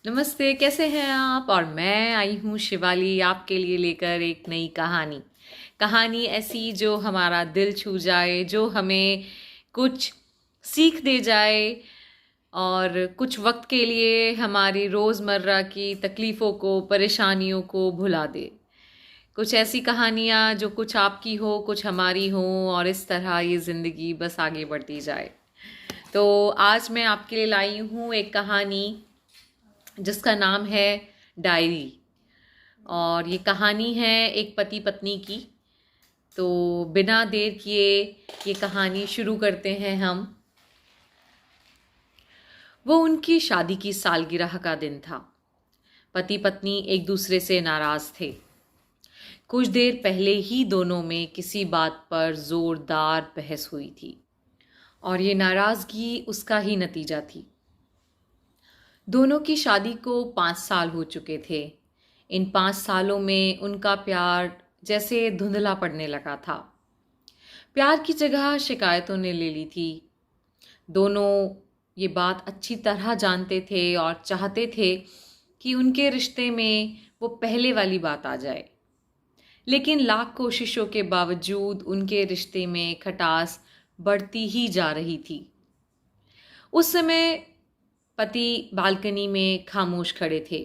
नमस्ते, कैसे हैं आप? और मैं आई हूँ शिवाली आपके लिए लेकर एक नई कहानी। कहानी ऐसी जो हमारा दिल छू जाए, जो हमें कुछ सीख दे जाए और कुछ वक्त के लिए हमारी रोज़मर्रा की तकलीफ़ों को, परेशानियों को भुला दे। कुछ ऐसी कहानियाँ जो कुछ आपकी हो, कुछ हमारी हो और इस तरह ये ज़िंदगी बस आगे बढ़ती जाए। तो आज मैं आपके लिए लाई हूँ एक कहानी जिसका नाम है डायरी। और ये कहानी है एक पति पत्नी की। तो बिना देर किए ये कहानी शुरू करते हैं हम। वो उनकी शादी की सालगिरह का दिन था। पति पत्नी एक दूसरे से नाराज थे। कुछ देर पहले ही दोनों में किसी बात पर जोरदार बहस हुई थी और ये नाराजगी उसका ही नतीजा थी। दोनों की शादी को 5 साल हो चुके थे। इन 5 सालों में उनका प्यार जैसे धुंधला पड़ने लगा था। प्यार की जगह शिकायतों ने ले ली थी। दोनों ये बात अच्छी तरह जानते थे और चाहते थे कि उनके रिश्ते में वो पहले वाली बात आ जाए। लेकिन लाख कोशिशों के बावजूद उनके रिश्ते में खटास बढ़ती ही जा रही थी। उस समय पति बालकनी में खामोश खड़े थे।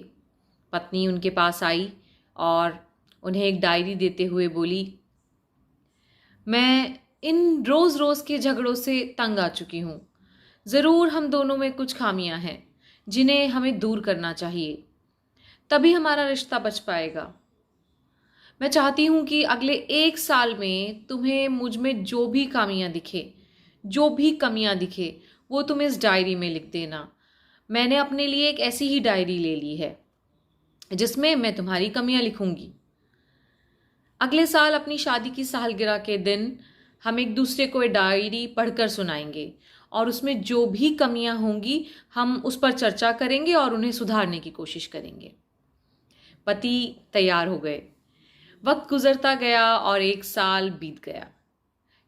पत्नी उनके पास आई और उन्हें एक डायरी देते हुए बोली, मैं इन रोज़ रोज़ के झगड़ों से तंग आ चुकी हूँ। ज़रूर हम दोनों में कुछ खामियां हैं जिन्हें हमें दूर करना चाहिए, तभी हमारा रिश्ता बच पाएगा। मैं चाहती हूँ कि अगले 1 साल में तुम्हें मुझ में जो भी खामियां दिखे, जो भी कमियां दिखे, वो तुम इस डायरी में लिख देना। मैंने अपने लिए एक ऐसी ही डायरी ले ली है जिसमें मैं तुम्हारी कमियां लिखूंगी। अगले साल अपनी शादी की सालगिरह के दिन हम एक दूसरे को ये डायरी पढ़कर सुनाएंगे और उसमें जो भी कमियां होंगी हम उस पर चर्चा करेंगे और उन्हें सुधारने की कोशिश करेंगे। पति तैयार हो गए। वक्त गुजरता गया और 1 साल बीत गया।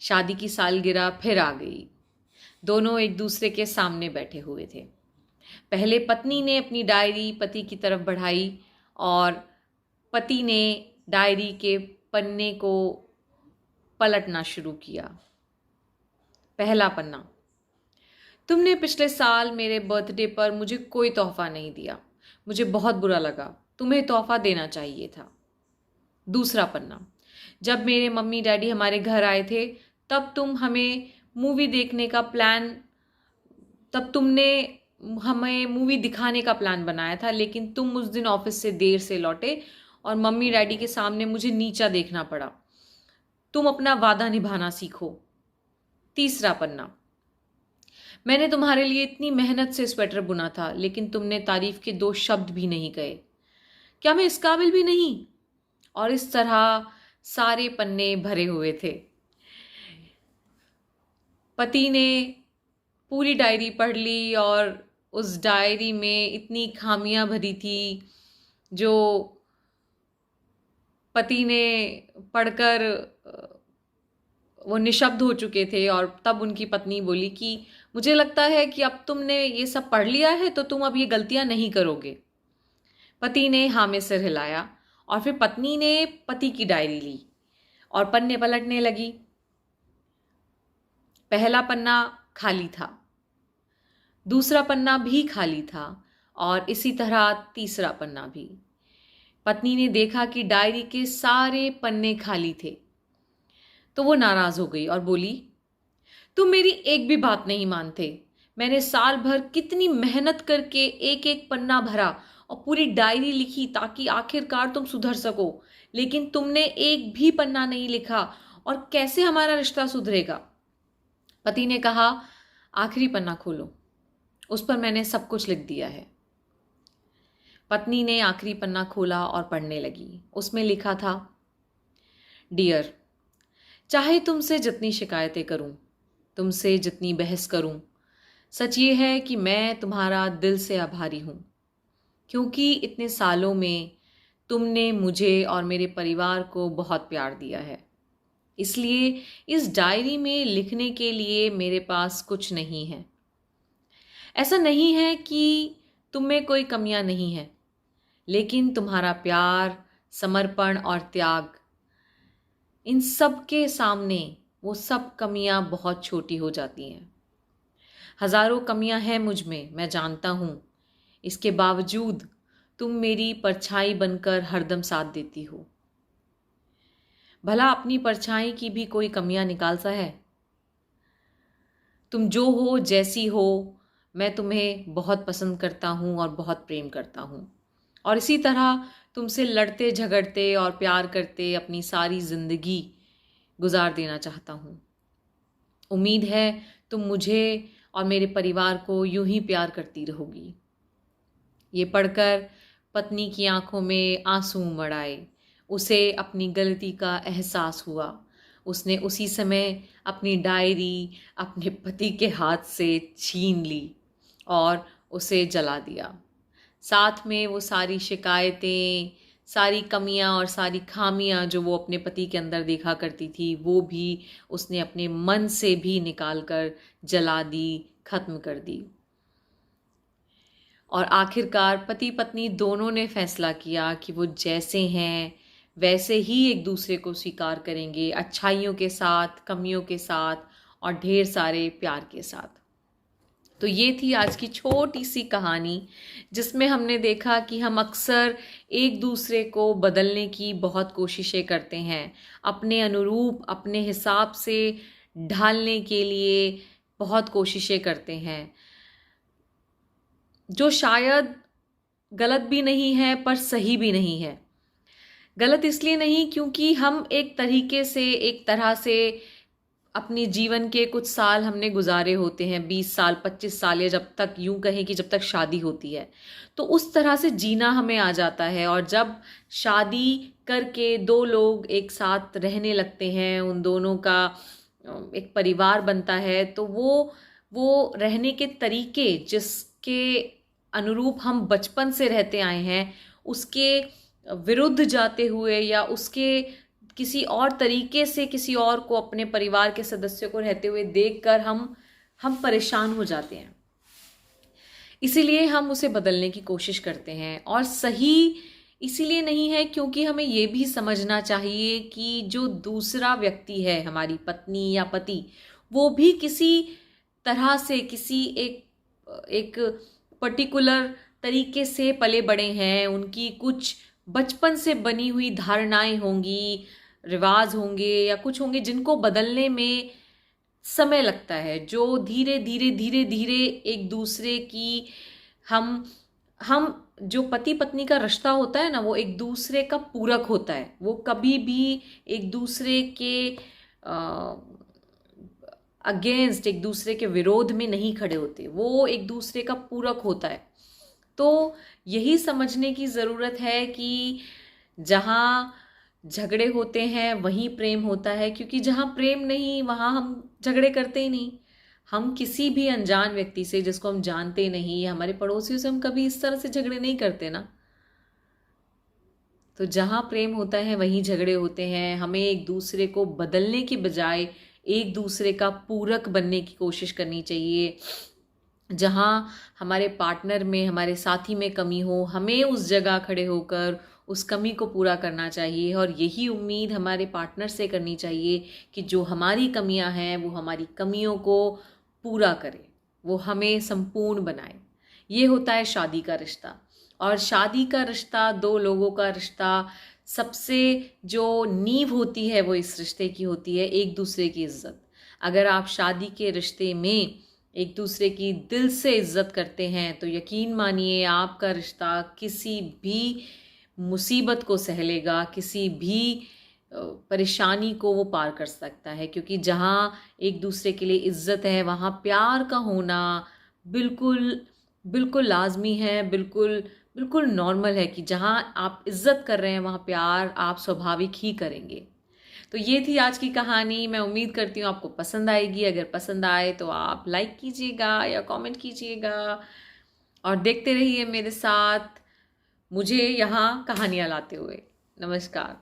शादी की सालगिरह फिर आ गई। दोनों एक दूसरे के सामने बैठे हुए थे। पहले पत्नी ने अपनी डायरी पति की तरफ बढ़ाई और पति ने डायरी के पन्ने को पलटना शुरू किया। पहला पन्ना, तुमने पिछले साल मेरे बर्थडे पर मुझे कोई तोहफा नहीं दिया। मुझे बहुत बुरा लगा। तुम्हें तोहफा देना चाहिए था। दूसरा पन्ना, जब मेरे मम्मी डैडी हमारे घर आए थे तब तुम हमें मूवी देखने का प्लान तब तुमने हमें मूवी दिखाने का प्लान बनाया था, लेकिन तुम उस दिन ऑफिस से देर से लौटे और मम्मी डैडी के सामने मुझे नीचा देखना पड़ा। तुम अपना वादा निभाना सीखो। तीसरा पन्ना, मैंने तुम्हारे लिए इतनी मेहनत से स्वेटर बुना था, लेकिन तुमने तारीफ के 2 शब्द भी नहीं कहे। क्या मैं इस काबिल भी नहीं? और इस तरह सारे पन्ने भरे हुए थे। पति ने पूरी डायरी पढ़ ली और उस डायरी में इतनी खामियां भरी थी जो पति ने पढ़कर वो निशब्द हो चुके थे। और तब उनकी पत्नी बोली कि मुझे लगता है कि अब तुमने ये सब पढ़ लिया है तो तुम अब ये गलतियां नहीं करोगे। पति ने हाँ में सिर हिलाया और फिर पत्नी ने पति की डायरी ली और पन्ने पलटने लगी। पहला पन्ना खाली था, दूसरा पन्ना भी खाली था और इसी तरह तीसरा पन्ना भी। पत्नी ने देखा कि डायरी के सारे पन्ने खाली थे तो वो नाराज हो गई और बोली, तुम मेरी एक भी बात नहीं मानते। मैंने साल भर कितनी मेहनत करके एक एक पन्ना भरा और पूरी डायरी लिखी ताकि आखिरकार तुम सुधर सको, लेकिन तुमने एक भी पन्ना नहीं लिखा और कैसे हमारा रिश्ता सुधरेगा? पति ने कहा, आखिरी पन्ना खोलो, उस पर मैंने सब कुछ लिख दिया है। पत्नी ने आखिरी पन्ना खोला और पढ़ने लगी। उसमें लिखा था, डियर, चाहे तुमसे जितनी शिकायतें करूं, तुमसे जितनी बहस करूं, सच ये है कि मैं तुम्हारा दिल से आभारी हूं, क्योंकि इतने सालों में तुमने मुझे और मेरे परिवार को बहुत प्यार दिया है। इसलिए इस डायरी में लिखने के लिए मेरे पास कुछ नहीं है। ऐसा नहीं है कि तुम में कोई कमियां नहीं है, लेकिन तुम्हारा प्यार, समर्पण और त्याग, इन सब के सामने वो सब कमियां बहुत छोटी हो जाती हैं। हजारों कमियां हैं मुझ में, मैं जानता हूँ। इसके बावजूद तुम मेरी परछाई बनकर हरदम साथ देती हो। भला अपनी परछाई की भी कोई कमियां निकाल सा है? तुम जो हो, जैसी हो, मैं तुम्हें बहुत पसंद करता हूँ और बहुत प्रेम करता हूँ। और इसी तरह तुमसे लड़ते झगड़ते और प्यार करते अपनी सारी जिंदगी गुजार देना चाहता हूँ। उम्मीद है तुम मुझे और मेरे परिवार को यूं ही प्यार करती रहोगी। ये पढ़कर पत्नी की आंखों में आंसू उमड़ आए। उसे अपनी गलती का एहसास हुआ। उसने उसी समय अपनी डायरी अपने पति के हाथ से छीन ली और उसे जला दिया। साथ में वो सारी शिकायतें, सारी कमियां और सारी खामियां जो वो अपने पति के अंदर देखा करती थी, वो भी उसने अपने मन से भी निकाल कर जला दी, खत्म कर दी। और आखिरकार पति पत्नी दोनों ने फैसला किया कि वो जैसे हैं वैसे ही एक दूसरे को स्वीकार करेंगे, अच्छाइयों के साथ, कमियों के साथ और ढेर सारे प्यार के साथ। तो ये थी आज की छोटी सी कहानी, जिसमें हमने देखा कि हम अक्सर एक दूसरे को बदलने की बहुत कोशिशें करते हैं, अपने अनुरूप, अपने हिसाब से ढालने के लिए बहुत कोशिशें करते हैं, जो शायद गलत भी नहीं है पर सही भी नहीं है। गलत इसलिए नहीं क्योंकि हम एक तरह से अपने जीवन के कुछ साल हमने गुजारे होते हैं, 20 साल, 25 साल, या जब तक, यूं कहें कि जब तक शादी होती है, तो उस तरह से जीना हमें आ जाता है। और जब शादी करके दो लोग एक साथ रहने लगते हैं, उन दोनों का एक परिवार बनता है, तो वो रहने के तरीके जिसके अनुरूप हम बचपन से रहते आए हैं, उसके विरुद्ध जाते हुए या उसके किसी और तरीके से किसी और को, अपने परिवार के सदस्यों को रहते हुए देखकर हम परेशान हो जाते हैं। इसीलिए हम उसे बदलने की कोशिश करते हैं। और सही इसीलिए नहीं है क्योंकि हमें ये भी समझना चाहिए कि जो दूसरा व्यक्ति है, हमारी पत्नी या पति, वो भी किसी तरह से किसी एक पर्टिकुलर तरीके से पले बड़े हैं। उनकी कुछ बचपन से बनी हुई धारणाएं होंगी, रिवाज होंगे या कुछ होंगे जिनको बदलने में समय लगता है, जो धीरे धीरे धीरे धीरे एक दूसरे की हम जो पति पत्नी का रिश्ता होता है ना, वो एक दूसरे का पूरक होता है। वो कभी भी एक दूसरे के अगेंस्ट, एक दूसरे के विरोध में नहीं खड़े होते, वो एक दूसरे का पूरक होता है। तो यही समझने की ज़रूरत है कि जहाँ झगड़े होते हैं वहीं प्रेम होता है, क्योंकि जहाँ प्रेम नहीं वहाँ हम झगड़े करते ही नहीं। हम किसी भी अनजान व्यक्ति से, जिसको हम जानते नहीं, हमारे पड़ोसियों से हम कभी इस तरह से झगड़े नहीं करते ना। तो जहाँ प्रेम होता है वहीं झगड़े होते हैं। हमें एक दूसरे को बदलने की बजाय एक दूसरे का पूरक बनने की कोशिश करनी चाहिए। जहाँ हमारे पार्टनर में, हमारे साथी में कमी हो, हमें उस जगह खड़े होकर उस कमी को पूरा करना चाहिए। और यही उम्मीद हमारे पार्टनर से करनी चाहिए कि जो हमारी कमियां हैं वो हमारी कमियों को पूरा करे, वो हमें संपूर्ण बनाए। ये होता है शादी का रिश्ता। और शादी का रिश्ता, दो लोगों का रिश्ता, सबसे जो नींव होती है वो इस रिश्ते की होती है एक दूसरे की इज्जत। अगर आप शादी के रिश्ते में एक दूसरे की दिल से इज्जत करते हैं तो यकीन मानिए आपका रिश्ता किसी भी मुसीबत को सह लेगा, किसी भी परेशानी को वो पार कर सकता है। क्योंकि जहाँ एक दूसरे के लिए इज्जत है वहाँ प्यार का होना बिल्कुल बिल्कुल लाजमी है, बिल्कुल बिल्कुल नॉर्मल है कि जहाँ आप इज्जत कर रहे हैं वहाँ प्यार आप स्वाभाविक ही करेंगे। तो ये थी आज की कहानी। मैं उम्मीद करती हूँ आपको पसंद आएगी। अगर पसंद आए तो आप लाइक कीजिएगा या कमेंट कीजिएगा और देखते रहिए मेरे साथ मुझे यहाँ कहानियाँ लाते हुए। नमस्कार।